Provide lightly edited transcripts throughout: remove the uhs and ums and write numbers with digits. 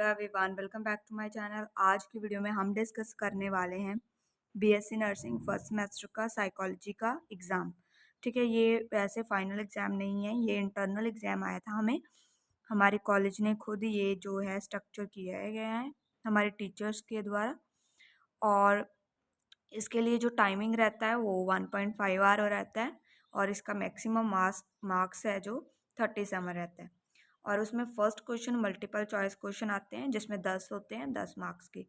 Hello everyone, welcome back to my channel. आज की video में हम डिस्कस करने वाले हैं बीएससी नर्सिंग फर्स्ट सेमेस्टर का साइकोलॉजी का एग्ज़ाम। ठीक है, ये वैसे फाइनल एग्ज़ाम नहीं है, ये इंटरनल एग्ज़ाम आया था हमें। हमारे कॉलेज ने खुद ये जो है स्ट्रक्चर किया गया है हमारे टीचर्स के द्वारा। और इसके लिए जो टाइमिंग रहता है वो 1.5 आवर रहता है और इसका मैक्सिमम मार्क्स है जो 37 रहता है। और उसमें first question multiple choice question आते हैं जिसमें 10 होते हैं, 10 मार्क्स के।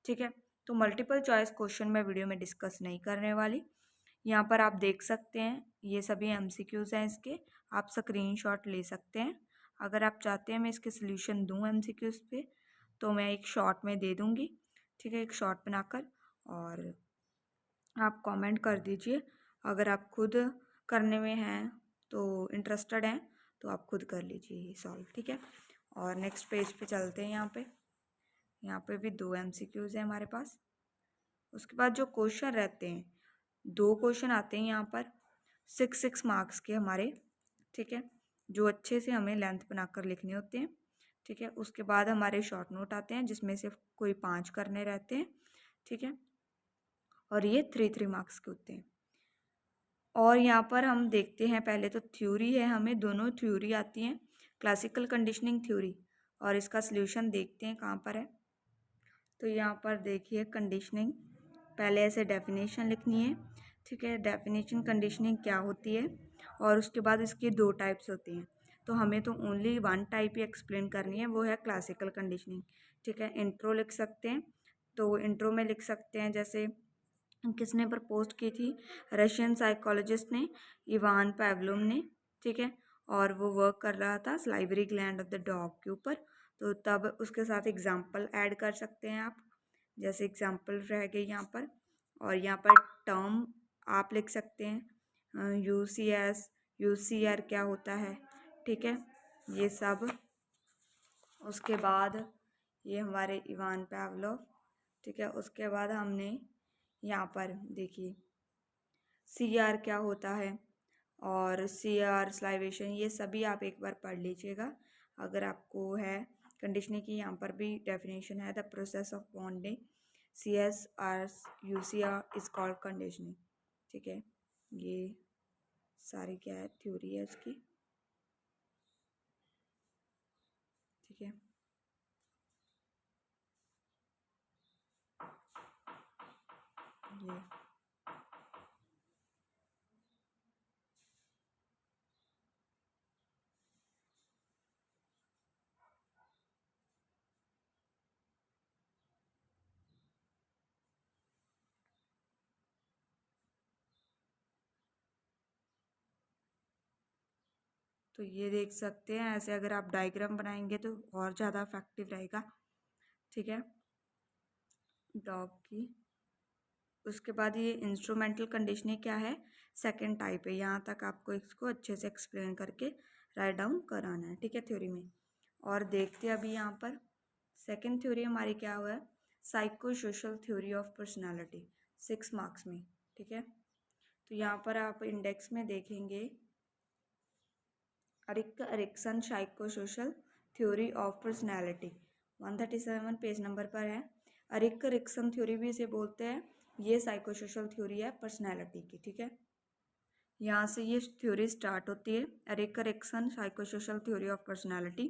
ठीक है, तो मल्टीपल चॉइस क्वेश्चन मैं वीडियो में डिस्कस नहीं करने वाली। यहाँ पर आप देख सकते हैं ये सभी एमसीक्यूज़ हैं इसके, आप स्क्रीनशॉट ले सकते हैं। अगर आप चाहते हैं मैं इसके सोल्यूशन दूँ एमसीक्यूज़ पे तो मैं एक शॉर्ट में दे दूँगी। ठीक है, एक शॉर्ट बनाकर, और आप कमेंट कर दीजिए। अगर आप खुद करने में हैं तो इंटरेस्टेड हैं तो आप खुद कर लीजिए ये सॉल्व। ठीक है, और नेक्स्ट पेज पे चलते हैं। यहाँ पे भी 2 एमसीक्यूज़ हैं हमारे पास। उसके बाद जो क्वेश्चन रहते हैं, 2 क्वेश्चन आते हैं यहाँ पर 6 मार्क्स के हमारे। ठीक है, जो अच्छे से हमें लेंथ बनाकर लिखने होते हैं। ठीक है, उसके बाद हमारे शॉर्ट नोट आते हैं जिसमें से कोई 5 करने रहते हैं। ठीक है, और ये 3 मार्क्स के होते हैं। और यहाँ पर हम देखते हैं, पहले तो थ्योरी है, हमें दोनों थ्योरी आती हैं, क्लासिकल कंडीशनिंग थ्योरी, और इसका सल्यूशन देखते हैं कहाँ पर है। तो यहाँ पर देखिए कंडीशनिंग, पहले ऐसे डेफिनेशन लिखनी है। ठीक है, डेफिनेशन कंडीशनिंग क्या होती है, और उसके बाद इसकी 2 टाइप्स होती हैं। तो हमें तो ओनली 1 टाइप ही एक्सप्लेन करनी है, वो है क्लासिकल कंडीशनिंग। ठीक है, इंट्रो लिख सकते हैं, तो इंट्रो में लिख सकते हैं जैसे किसने प्रपोज की थी, रशियन साइकोलॉजिस्ट ने, इवान पावलोव ने। ठीक है, और वो वर्क कर रहा था salivary gland of the dog के ऊपर। तो तब उसके साथ एग्जाम्पल ऐड कर सकते हैं आप, जैसे एग्जाम्पल रह गए यहाँ पर। और यहाँ पर टर्म आप लिख सकते हैं, यूसीएस, यूसीआर क्या होता है। ठीक है, ये सब। उसके बाद ये हमारे इवान पावलोव। ठीक है, उसके बाद हमने यहाँ पर देखिए सीआर क्या होता है, और सीआर स्लाइवेशन, ये सभी आप एक बार पढ़ लीजिएगा अगर आपको है। कंडीशनिंग की यहाँ पर भी डेफिनेशन है, the process of bonding C S R U C R is called conditioning. ठीक है, ये सारी क्या है, थ्योरी है इसकी। ठीक है, ये तो ये देख सकते हैं, ऐसे अगर आप डायग्राम बनाएंगे तो और ज़्यादा इफेक्टिव रहेगा। ठीक है, डॉग की। उसके बाद ये इंस्ट्रूमेंटल कंडीशनिंग क्या है, सेकंड टाइप है। यहाँ तक आपको इसको अच्छे से एक्सप्लेन करके राइट डाउन कराना है। ठीक है, थ्योरी में। और देखते हैं अभी यहाँ पर सेकंड थ्योरी हमारी क्या हुआ है, psycho social theory of personality, 6 marks में। ठीक है, तो यहाँ पर आप इंडेक्स में देखेंगे Erik Erikson psycho social theory of personality 137 page number पर है। अरिक अरिक्सन थ्योरी भी इसे बोलते हैं, ये साइको सोशल थ्योरी है पर्सनैलिटी की। ठीक है, यहाँ से ये थ्योरी स्टार्ट होती है, Erik Erikson psycho social theory of personality.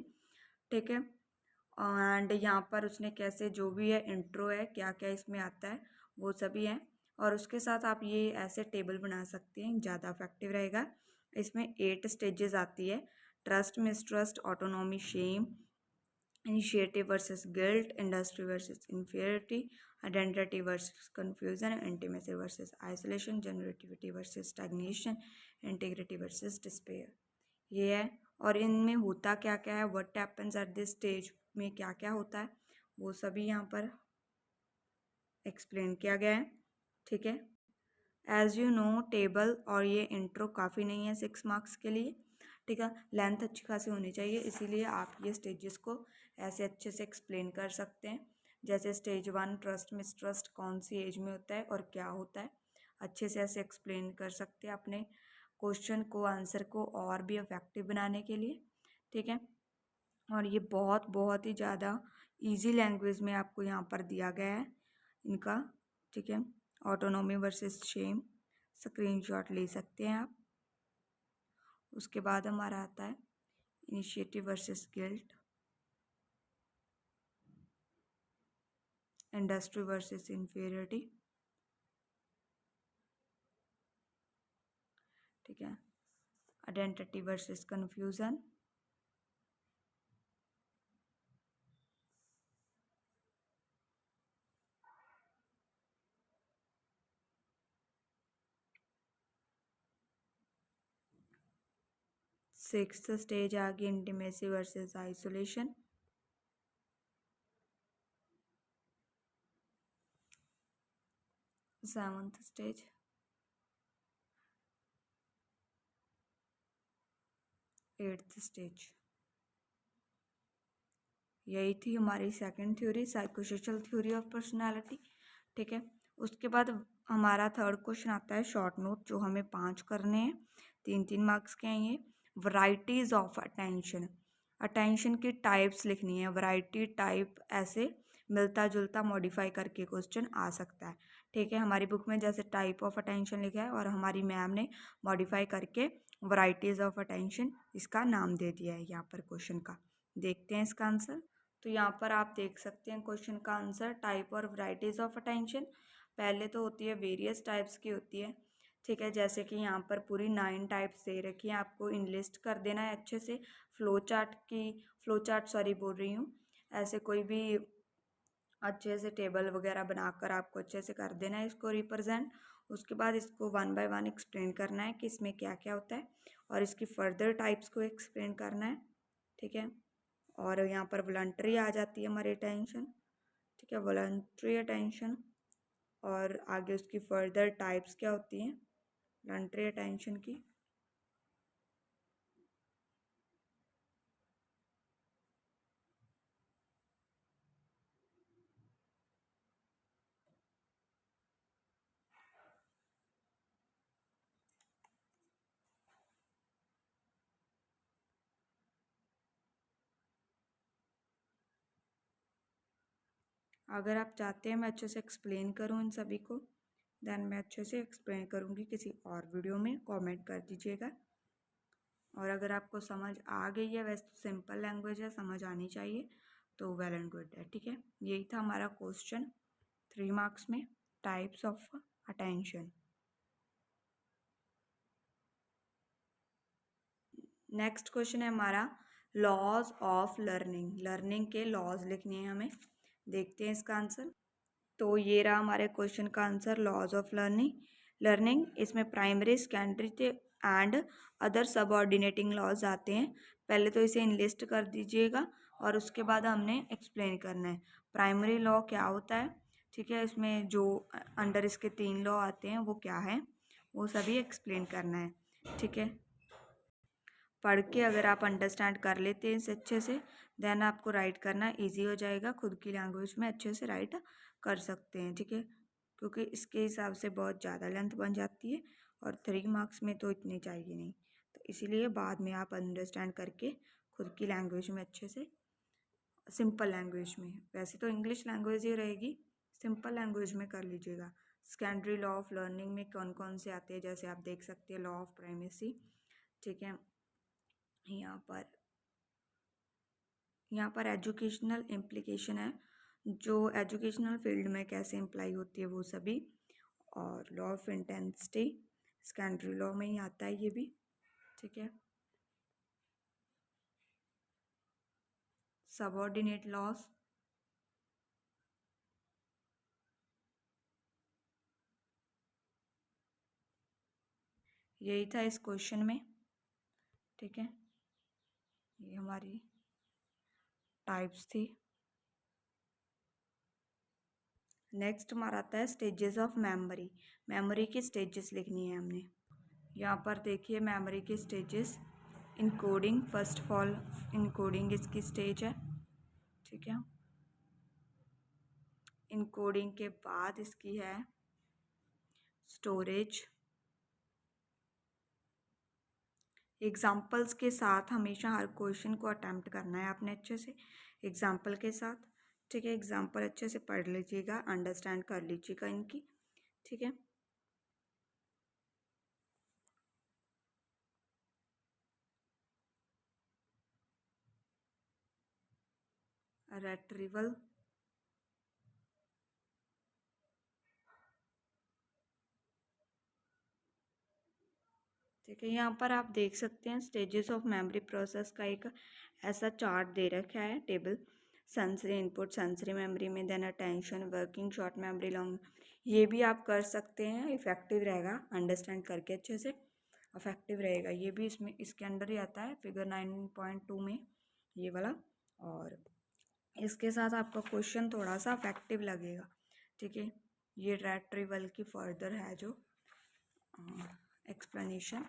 ठीक है, एंड यहाँ पर उसने कैसे, जो भी है इंट्रो है, क्या क्या इसमें आता है वो सभी है। और उसके साथ आप ये ऐसे टेबल बना सकते हैं, ज़्यादा इफेक्टिव रहेगा। इसमें 8 स्टेजेस आती है, trust, mistrust, autonomy, shame, initiative versus guilt, industry versus inferiority, identity versus confusion, intimacy versus isolation, generativity versus stagnation, integrity versus despair. ये है, और इनमें होता क्या क्या है, what happens at this stage में क्या क्या होता है, वो सभी यहाँ पर एक्सप्लेन किया गया है। ठीक है, एज यू नो टेबल और ये इंट्रो काफ़ी नहीं है 6 मार्क्स के लिए। ठीक है, लेंथ अच्छी खासी होनी चाहिए, इसीलिए आप ये स्टेजेस को ऐसे अच्छे से एक्सप्लेन कर सकते हैं। जैसे स्टेज 1 ट्रस्ट मिसट्रस्ट कौन सी एज में होता है और क्या होता है, अच्छे से ऐसे एक्सप्लेन कर सकते हैं अपने क्वेश्चन को, आंसर को और भी इफेक्टिव बनाने के लिए। ठीक है, और ये बहुत बहुत ही ज़्यादा इजी लैंग्वेज में आपको यहाँ पर दिया गया है इनका, ठीक है। ऑटोनॉमी वर्सेस शेम, स्क्रीनशॉट ले सकते हैं आप। उसके बाद हमारा आता है initiative versus guilt, industry versus inferiority, ठीक है। Identity versus confusion, sixth stage आ गई intimacy versus isolation, seventh stage eighth stage. यही थी हमारी second theory, psychosocial theory of personality, ठीक है। उसके बाद हमारा थर्ड क्वेश्चन आता है शॉर्ट नोट, जो हमें 5 करने हैं, 3-3 मार्क्स के हैं ये। वैरायटीज ऑफ अटेंशन, अटेंशन की टाइप्स लिखनी है। वैरायटी टाइप ऐसे मिलता जुलता मॉडिफाई करके क्वेश्चन आ सकता है, ठीक है। हमारी बुक में जैसे टाइप ऑफ अटेंशन लिखा है और हमारी मैम ने मॉडिफाई करके वैरायटीज ऑफ अटेंशन इसका नाम दे दिया है यहाँ पर क्वेश्चन का। देखते हैं इसका आंसर। तो यहाँ पर आप देख सकते हैं क्वेश्चन का आंसर, टाइप और वैरायटीज ऑफ अटेंशन। पहले तो होती है वेरियस टाइप्स की होती है, ठीक है। जैसे कि यहाँ पर पूरी 9 टाइप्स दे रखी हैं, आपको इनलिस्ट कर देना है अच्छे से। फ्लो चार्ट सॉरी बोल रही हूँ, ऐसे कोई भी अच्छे से टेबल वगैरह बनाकर आपको अच्छे से कर देना है इसको रिप्रेजेंट। उसके बाद इसको 1 बाय 1 एक्सप्लेन करना है कि इसमें क्या क्या होता है, और इसकी फर्दर टाइप्स को एक्सप्लेन करना है, ठीक है। और यहाँ पर वॉलंटरी आ जाती है हमारी अटेंशन, ठीक है, वॉलंटरी अटेंशन। और आगे उसकी फर्दर टाइप्स क्या होती हैं वॉलंटरी अटेंशन की। अगर आप चाहते हैं मैं अच्छे से एक्सप्लेन करूँ इन सभी को, देन मैं अच्छे से एक्सप्लेन करूँगी किसी और वीडियो में, कमेंट कर दीजिएगा। और अगर आपको समझ आ गई है, वैसे तो सिंपल लैंग्वेज है, समझ आनी चाहिए, तो वेल एंड गुड है, ठीक है। यही था हमारा क्वेश्चन 3 मार्क्स में, types of attention. Next question है हमारा लॉज ऑफ लर्निंग, लर्निंग के लॉज लिखने हैं हमें। देखते हैं इसका आंसर। तो ये रहा हमारे क्वेश्चन का answer, laws of learning. Learning इसमें primary, secondary and other subordinating laws आते हैं। पहले तो इसे इनलिस्ट कर दीजिएगा और उसके बाद हमने एक्सप्लेन करना है प्राइमरी लॉ क्या होता है, ठीक है। इसमें जो अंडर इसके 3 लॉ आते हैं वो क्या है, वो सभी एक्सप्लेन करना है, ठीक है। पढ़ के अगर आप अंडरस्टैंड कर लेते हैं इसे अच्छे से, देन आपको राइट करना इजी हो जाएगा, खुद की लैंग्वेज में अच्छे से राइट कर सकते हैं, ठीक है। क्योंकि इसके हिसाब से बहुत ज़्यादा लेंथ बन जाती है और 3 मार्क्स में तो इतने चाहिए नहीं, तो इसीलिए बाद में आप अंडरस्टैंड करके खुद की लैंग्वेज में अच्छे से, सिंपल लैंग्वेज में, वैसे तो इंग्लिश लैंग्वेज ही रहेगी, सिंपल लैंग्वेज में कर लीजिएगा। सेकेंडरी लॉ ऑफ लर्निंग में कौन कौन से आते हैं, जैसे आप देख सकते हैं लॉ ऑफ प्राइमेसी, ठीक है। यहाँ पर एजुकेशनल इम्प्लीकेशन है, जो एजुकेशनल फील्ड में कैसे इम्प्लाई होती है वो सभी। और law of intensity secondary law में ही आता है ये भी, ठीक है। सबऑर्डिनेट लॉज, यही था इस क्वेश्चन में, ठीक है। ये हमारी टाइप्स थी। नेक्स्ट हमारा आता है स्टेजेस ऑफ मेमोरी, मेमोरी की स्टेजेस लिखनी है हमने। यहाँ पर देखिए मेमोरी के stages, encoding, first of all encoding इसकी स्टेज है, ठीक है। इनकोडिंग के बाद इसकी है स्टोरेज। एग्जाम्पल्स के साथ हमेशा हर क्वेश्चन को अटैम्प्ट करना है आपने अच्छे से, एग्जाम्पल के साथ, ठीक है। एग्जाम्पल अच्छे से पढ़ लीजिएगा, अंडरस्टैंड कर लीजिएगा इनकी, ठीक है। रेट्रीवल, ठीक है। यहाँ पर आप देख सकते हैं स्टेजेस ऑफ मेमोरी प्रोसेस का एक ऐसा चार्ट दे रखा है, table. Sensory input, sensory memory में, then attention, working, short memory, long. ये भी आप कर सकते हैं, इफेक्टिव रहेगा, अंडरस्टैंड करके अच्छे से इफेक्टिव रहेगा। ये भी इसमें इसके अंडर ही आता है, फिगर 9.2 में ये वाला। और इसके साथ आपका क्वेश्चन थोड़ा सा इफेक्टिव लगेगा, ठीक है। ये रेट्रीवल की फर्दर है जो एक्सप्लेनेशन।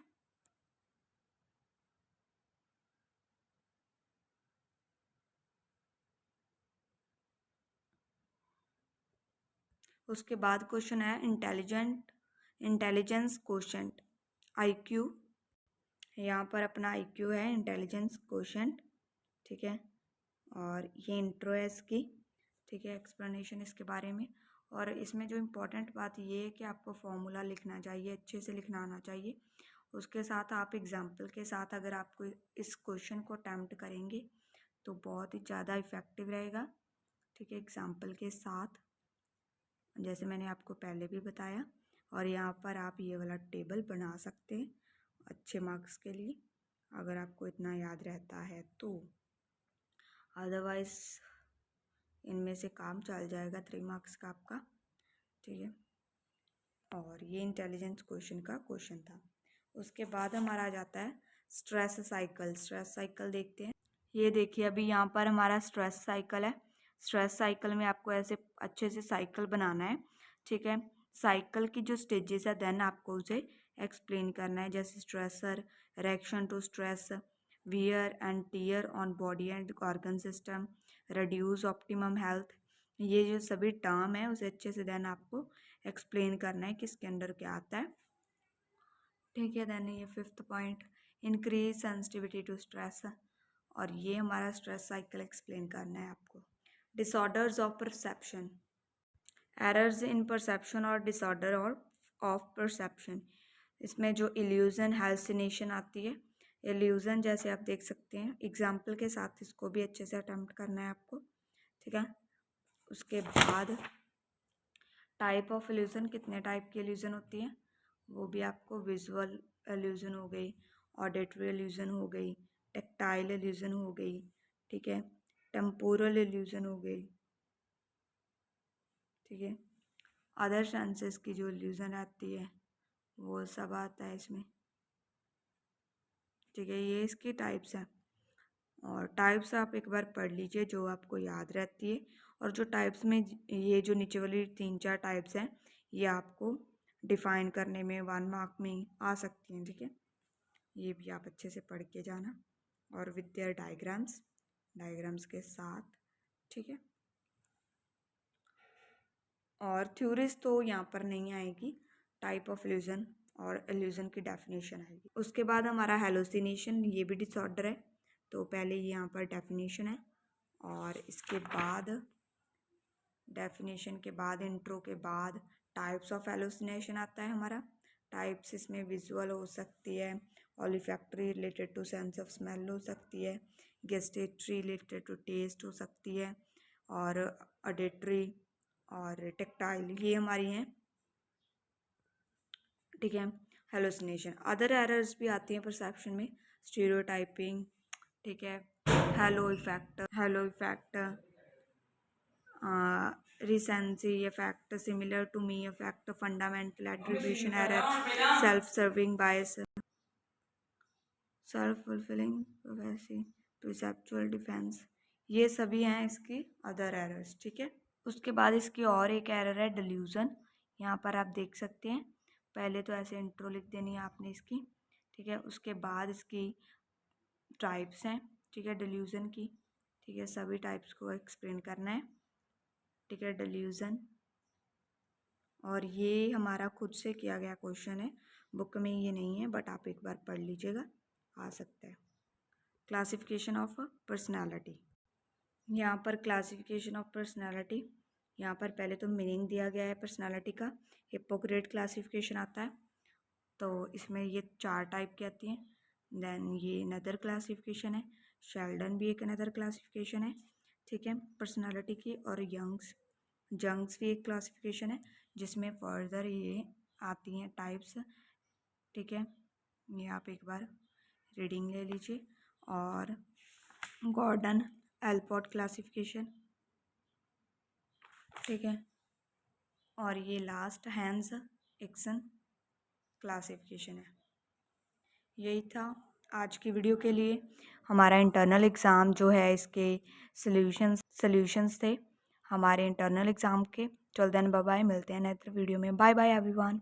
उसके बाद क्वेश्चन है इंटेलिजेंस क्वोशेंट, आईक्यू। यहाँ पर अपना आईक्यू है, इंटेलिजेंस क्वोशेंट, ठीक है। और ये इंट्रो है इसकी, ठीक है, एक्सप्लेनेशन इसके बारे में। और इसमें जो इम्पोर्टेंट बात ये है कि आपको फॉर्मूला लिखना चाहिए, अच्छे से लिखना आना चाहिए। उसके साथ आप एग्जाम्पल के साथ अगर आपको इस क्वेश्चन को अटैम्प्ट करेंगे तो बहुत ही ज़्यादा इफेक्टिव रहेगा, ठीक है, एग्जाम्पल के साथ, जैसे मैंने आपको पहले भी बताया। और यहाँ पर आप ये वाला टेबल बना सकते हैं अच्छे मार्क्स के लिए, अगर आपको इतना याद रहता है तो। अदरवाइज इनमें से काम चल जाएगा 3 मार्क्स का आपका, ठीक है। और ये इंटेलिजेंस क्वेश्चन का क्वेश्चन था। उसके बाद हमारा आ जाता है स्ट्रेस साइकिल। स्ट्रेस साइकिल देखते हैं। ये देखिए, अभी यहाँ पर हमारा स्ट्रेस साइकिल है। स्ट्रेस साइकिल में आपको ऐसे अच्छे से साइकिल बनाना है, ठीक है। साइकिल की जो स्टेजेस है देन आपको उसे एक्सप्लेन करना है, जैसे stressor, reaction to stress, wear and tear on body and organ system, reduce optimum health. ये जो सभी टर्म है उसे अच्छे से देन आपको एक्सप्लेन करना है कि इसके अंदर क्या आता है, ठीक है। देन ये 5th point, increase sensitivity to stress. और ये हमारा स्ट्रेस साइकिल एक्सप्लेन करना है आपको। Disorders of perception, errors in perception और डिसऑर्डर और ऑफ परसेप्शन। इसमें जो इल्यूजन, हैलुसिनेशन आती है, इल्यूजन जैसे आप देख सकते हैं, एग्जाम्पल के साथ इसको भी अच्छे से अटेम्प्ट करना है आपको, ठीक है। उसके बाद टाइप ऑफ इल्यूजन, कितने टाइप की इल्यूजन होती है वो भी आपको, विजुअल इल्यूजन हो गई, ऑडिटरी इल्यूजन हो गई, टेक्टाइल इल्यूजन हो गई, ठीक है, टेम्पोरल इल्यूजन हो गई, ठीक है। अदर सेंसेस की जो इल्यूजन आती है वो सब आता है इसमें, ठीक है। ये इसकी टाइप्स हैं। और टाइप्स आप एक बार पढ़ लीजिए जो आपको याद रहती है। और जो टाइप्स में ये जो नीचे वाली 3-4 टाइप्स हैं ये आपको डिफाइन करने में 1 मार्क में आ सकती हैं, ठीक है। ये भी आप अच्छे से पढ़ के जाना, और विद देयर डायग्राम्स, डायग्राम्स के साथ, ठीक है। और थ्योरीज तो यहाँ पर नहीं आएगी, टाइप ऑफ इल्यूजन और इल्यूजन की डेफिनेशन आएगी। उसके बाद हमारा हेलुसिनेशन, ये भी डिसऑर्डर है। तो पहले यहाँ पर डेफिनेशन है, और इसके बाद डेफिनेशन के बाद, इंट्रो के बाद टाइप्स ऑफ हेलुसिनेशन आता है हमारा। टाइप्स इसमें विजुअल हो सकती है, olfactory related to sense of smell हो सकती है, गेस्टेटरी रिलेटेड टू टेस्ट हो सकती है, और ऑडिटरी और टेक्टाइल, ये हमारी हैं, ठीक है, हेलुसिनेशन। अदर एरर्स भी आती हैं परसेप्शन में, स्टीरियोटाइपिंग, ठीक है, hello effect, recency effect, similar to me effect, fundamental attribution error, self-serving bias, self-fulfilling prophecy, perceptual defense। ये सभी हैं इसकी अदर एरर्स, ठीक है। उसके बाद इसकी और एक एरर है डिल्यूजन। यहाँ पर आप देख सकते हैं, पहले तो ऐसे इंट्रो लिख देनी है आपने इसकी, ठीक है। उसके बाद इसकी टाइप्स हैं, ठीक है, डिल्यूजन की, ठीक है, सभी टाइप्स को एक्सप्लेन करना है, ठीक है, डिल्यूजन। और ये हमारा खुद से किया गया क्वेश्चन है, बुक में ये नहीं है, बट आप एक बार पढ़ लीजिएगा, आ सकता है। क्लासिफिकेशन ऑफ पर्सनालिटी, यहाँ पर क्लासिफिकेशन ऑफ पर्सनालिटी, यहाँ पर पहले तो मीनिंग दिया गया है पर्सनालिटी का। हिप्पोक्रेट क्लासिफिकेशन आता है, तो इसमें ये 4 टाइप की आती हैं। देन ये अनदर क्लासिफिकेशन है, शेल्डन भी एक अनदर क्लासिफिकेशन है, ठीक है, पर्सनालिटी की। और जंग्स भी एक क्लासिफिकेशन है, जिसमें फर्दर ये आती हैं टाइप्स, ठीक है। ये आप एक बार रीडिंग ले लीजिए। और गॉर्डन एल्पॉट क्लासिफिकेशन, ठीक है। और ये लास्ट हैंस एक्सन क्लासिफिकेशन है। यही था आज की वीडियो के लिए। हमारा इंटरनल एग्ज़ाम जो है, इसके सॉल्यूशंस थे हमारे इंटरनल एग्ज़ाम के। चल देन बाय बाय, मिलते हैं नेक्स्ट वीडियो में। Bye bye everyone.